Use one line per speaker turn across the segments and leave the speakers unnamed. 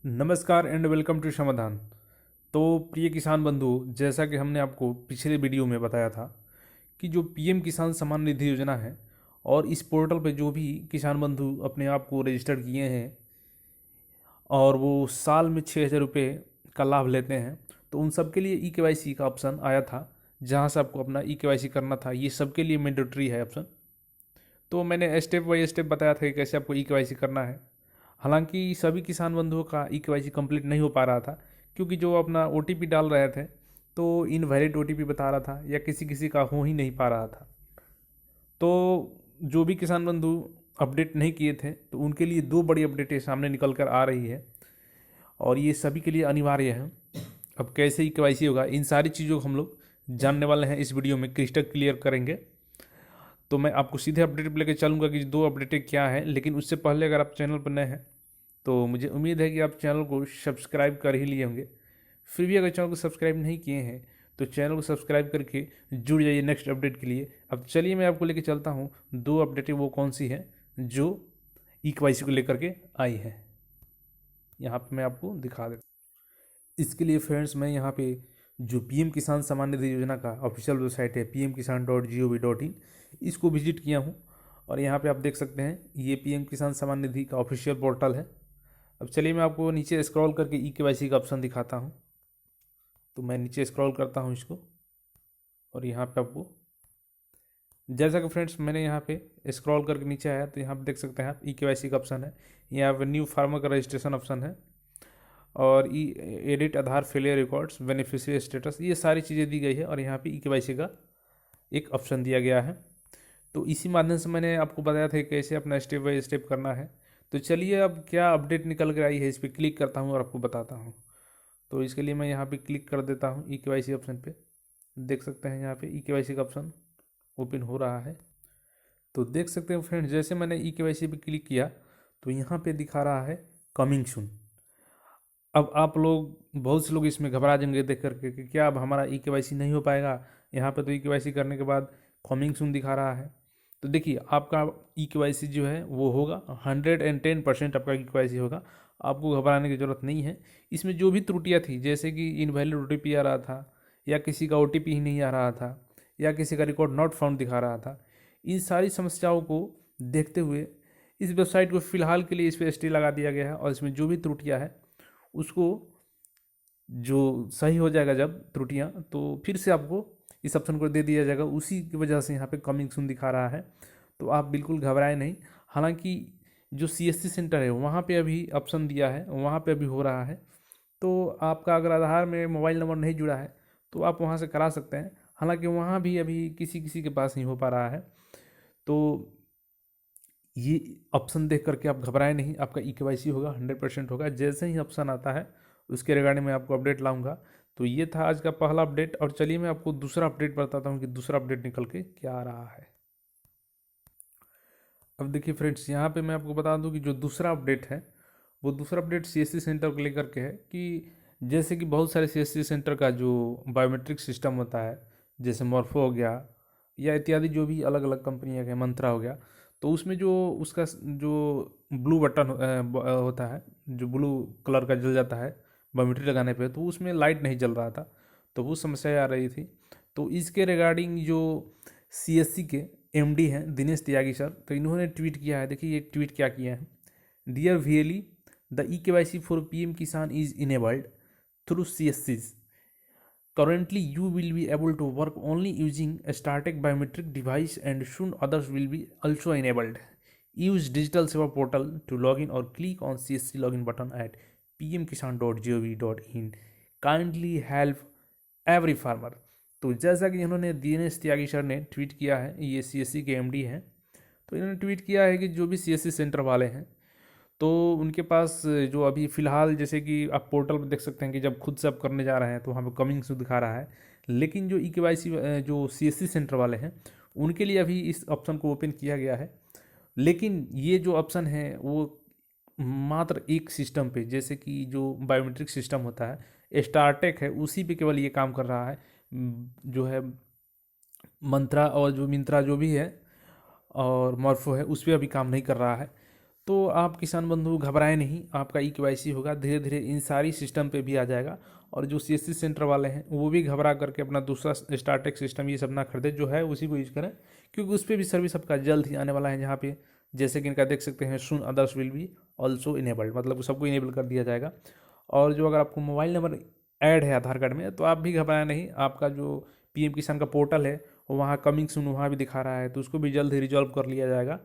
नमस्कार and welcome to समाधान। तो प्रिय किसान बंधु, जैसा कि हमने आपको पिछले वीडियो में बताया था कि जो पीएम किसान सम्मान निधि योजना है और इस पोर्टल पे जो भी किसान बंधु अपने आप को रजिस्टर्ड किए हैं और वो साल में 6,000 रुपये का लाभ लेते हैं, तो उन सब के लिए ई के का ऑप्शन आया था, जहाँ से आपको अपना ई के करना था। ये सबके लिए मैंडेटरी है ऑप्शन। तो मैंने स्टेप बाय स्टेप बताया था कि कैसे आपको ई के करना है। हालांकि सभी किसान बंधुओं का ई के कंप्लीट नहीं हो पा रहा था, क्योंकि जो अपना ओ डाल रहे थे तो इनवैलिड ओ बता रहा था या किसी किसी का हो ही नहीं पा रहा था। तो जो भी किसान बंधु अपडेट नहीं किए थे तो उनके लिए दो बड़ी अपडेटें सामने निकल कर आ रही है और ये सभी के लिए अनिवार्य है। अब कैसे ई के होगा, इन सारी चीज़ों को हम लोग जानने वाले हैं, इस वीडियो में क्रिस्टल क्लियर करेंगे। तो मैं आपको सीधे अपडेट पर लेकर चलूँगा कि दो अपडेटें क्या हैं, लेकिन उससे पहले अगर आप चैनल पर नए हैं तो मुझे उम्मीद है कि आप चैनल को सब्सक्राइब कर ही लिए होंगे। फिर भी अगर चैनल को सब्सक्राइब नहीं किए हैं तो चैनल को सब्सक्राइब करके जुड़ जाइए नेक्स्ट अपडेट के लिए। अब चलिए मैं आपको लेकर चलता हूँ दो अपडेटें वो कौन सी हैं जो ई के को लेकर के आई है। यहाँ पे मैं आपको दिखा देता हूँ। इसके लिए फ्रेंड्स मैं यहाँ पे जो पीएम किसान सम्मान निधि योजना का ऑफिशियल वेबसाइट है pmkisan.gov.in, इसको विजिट किया हूँ और यहाँ पे आप देख सकते हैं ये पीएम किसान सम्मान निधि का ऑफिशियल पोर्टल है। अब चलिए मैं आपको नीचे स्क्रॉल करके ई के का ऑप्शन दिखाता हूँ। तो मैं नीचे स्क्रॉल करता हूँ इसको और यहाँ पे आपको, जैसा कि फ्रेंड्स मैंने यहाँ पे स्क्रॉल करके नीचे आया तो यहाँ पे देख सकते हैं आप ई के का ऑप्शन है। यहाँ पे न्यू फार्मर का रजिस्ट्रेशन ऑप्शन है और ई एडिट आधार फेलियर रिकॉर्ड्स बेनिफिशियरी स्टेटस, ये सारी चीज़ें दी गई है और यहाँ पे ई के का एक ऑप्शन दिया गया है। तो इसी माध्यम से मैंने आपको बताया था कि कैसे अपना स्टेप बाय स्टेप करना है। तो चलिए अब क्या अपडेट निकल कर आई है, इस पर क्लिक करता हूँ और आपको बताता हूँ। तो इसके लिए मैं यहाँ पे क्लिक कर देता हूँ ई के ऑप्शन पे। देख सकते हैं यहाँ पे ई के का ऑप्शन ओपन हो रहा है। तो देख सकते हैं फ्रेंड्स, जैसे मैंने ई के पे क्लिक किया तो यहाँ पे दिखा रहा है कमिंग सून। अब आप लोग, बहुत से लोग इसमें घबरा जाएंगे देख करके कि क्या अब हमारा ई के नहीं हो पाएगा। यहाँ पे तो ई के करने के बाद कमिंग सून दिखा रहा है। तो देखिए आपका ई के जो है वो होगा 110% आपका ई के होगा। आपको घबराने की ज़रूरत नहीं है। इसमें जो भी त्रुटियाँ थी, जैसे कि इनवैलिड ओ आ रहा था या किसी का ओ ही नहीं आ रहा था या किसी का रिकॉर्ड नॉट फाउंड दिखा रहा था, इन सारी समस्याओं को देखते हुए इस वेबसाइट को फ़िलहाल के लिए इस पर स्टे लगा दिया गया है और इसमें जो भी त्रुटियाँ हैं उसको, जो सही हो जाएगा जब त्रुटियाँ, तो फिर से आपको इस ऑप्शन को दे दिया जाएगा। उसी की वजह से यहाँ पे कमिंग सून दिखा रहा है। तो आप बिल्कुल घबराएं नहीं। हालांकि जो सीएससी सेंटर है वहाँ पे अभी ऑप्शन दिया है, वहाँ पे अभी हो रहा है। तो आपका अगर आधार में मोबाइल नंबर नहीं जुड़ा है तो आप वहाँ से करा सकते हैं। हालांकि वहाँ भी अभी किसी किसी के पास नहीं हो पा रहा है। तो ये ऑप्शन देख करके आप घबराएं नहीं, आपका ई के होगा, 100% होगा। जैसे ही ऑप्शन आता है उसके रिगार्डिंग मैं आपको अपडेट लाऊंगा। तो ये था आज का पहला अपडेट और चलिए मैं आपको दूसरा अपडेट बताता हूँ कि दूसरा अपडेट निकल के क्या आ रहा है। अब देखिए फ्रेंड्स, यहाँ पे मैं आपको बता दूँ कि जो दूसरा अपडेट है वो दूसरा अपडेट सीएससी सेंटर को लेकर के है कि जैसे कि बहुत सारे सीएससी सेंटर का जो बायोमेट्रिक सिस्टम होता है, जैसे मॉर्फो हो गया या इत्यादि जो भी अलग अलग कंपनियाँ के मंत्रा हो गया, तो उसमें जो उसका जो ब्लू बटन होता है, जो ब्लू कलर का जल जाता है बायोमेट्री लगाने पे, तो उसमें लाइट नहीं जल रहा था। तो वो समस्या आ रही थी। तो इसके रिगार्डिंग जो सीएससी के एमडी हैं दिनेश त्यागी सर, तो इन्होंने ट्वीट किया है। देखिए ये ट्वीट क्या किया है। Dear वीएली, the E K for PM Kisan is enabled through सीएससीज। Currently, you will be able to work only using a static biometric device and soon others will be also enabled. Use Digital Seva portal to log in or click on CSC login button at pmkisan.gov.in. Kindly help every farmer. तो जैसा कि इन्होंने दिनेश त्यागी sir ने tweet किया है, ये CSC के MD हैं, तो इन्होंने ट्वीट किया है कि जो भी सीएससी सेंटर वाले हैं तो उनके पास जो अभी फ़िलहाल, जैसे कि आप पोर्टल पर देख सकते हैं कि जब खुद से आप करने जा रहे हैं तो वहाँ पे कमिंग सून दिखा रहा है, लेकिन जो ई के जो सीएससी सेंटर वाले हैं उनके लिए अभी इस ऑप्शन को ओपन किया गया है। लेकिन ये जो ऑप्शन है वो मात्र एक सिस्टम पे, जैसे कि जो बायोमेट्रिक सिस्टम होता है स्टारटेक है, उसी पे केवल ये काम कर रहा है। जो है मंत्रा और जो मिंत्रा जो भी है और मॉर्फो है उस पर अभी काम नहीं कर रहा है। तो आप किसान बंधु घबराए नहीं, आपका ई-केवाईसी होगा, धीरे धीरे इन सारी सिस्टम पे भी आ जाएगा। और जो सीएससी सेंटर वाले हैं वो भी घबरा करके अपना दूसरा स्टार्टेक सिस्टम ये सब ना खरीदे, जो है उसी को यूज करें, क्योंकि उस पर भी सर्विस आपका जल्द ही आने वाला है। जहाँ पे जैसे कि इनका देख सकते हैं, soon others will be also enabled, मतलब सबको इनेबल कर दिया जाएगा। और जो अगर आपको मोबाइल नंबर ऐड है आधार कार्ड में, तो आप भी घबराए नहीं, आपका जो पीएम किसान का पोर्टल है वो वहाँ कमिंग सून वहाँ भी दिखा रहा है, तो उसको भी जल्द ही रिजॉल्व कर लिया जाएगा।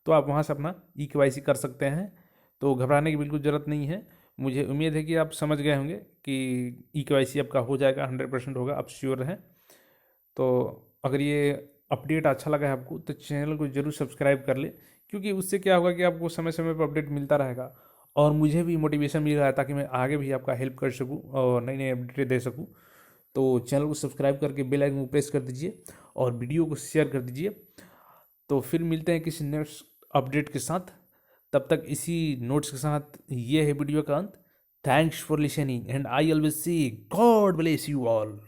तो आप वहाँ से अपना ई-केवाईसी कर सकते हैं। तो घबराने की बिल्कुल ज़रूरत नहीं है। मुझे उम्मीद है कि आप समझ गए होंगे कि ई-केवाईसी आपका हो जाएगा, 100% होगा, आप श्योर रहें। तो अगर ये अपडेट अच्छा लगा है आपको तो चैनल को ज़रूर सब्सक्राइब कर ले, क्योंकि उससे क्या होगा कि आपको समय समय पर अपडेट मिलता रहेगा और मुझे भी मोटिवेशन मिल रहा है, ताकि मैं आगे भी आपका हेल्प कर सकूं और नई नई अपडेट दे सकूं। तो चैनल को सब्सक्राइब करके बेल आइकन को प्रेस कर दीजिए और वीडियो को शेयर कर दीजिए। तो फिर मिलते हैं किसी नेक्स्ट अपडेट के साथ, तब तक इसी नोट्स के साथ ये है वीडियो का अंत। Thanks for listening and I always see God bless you all.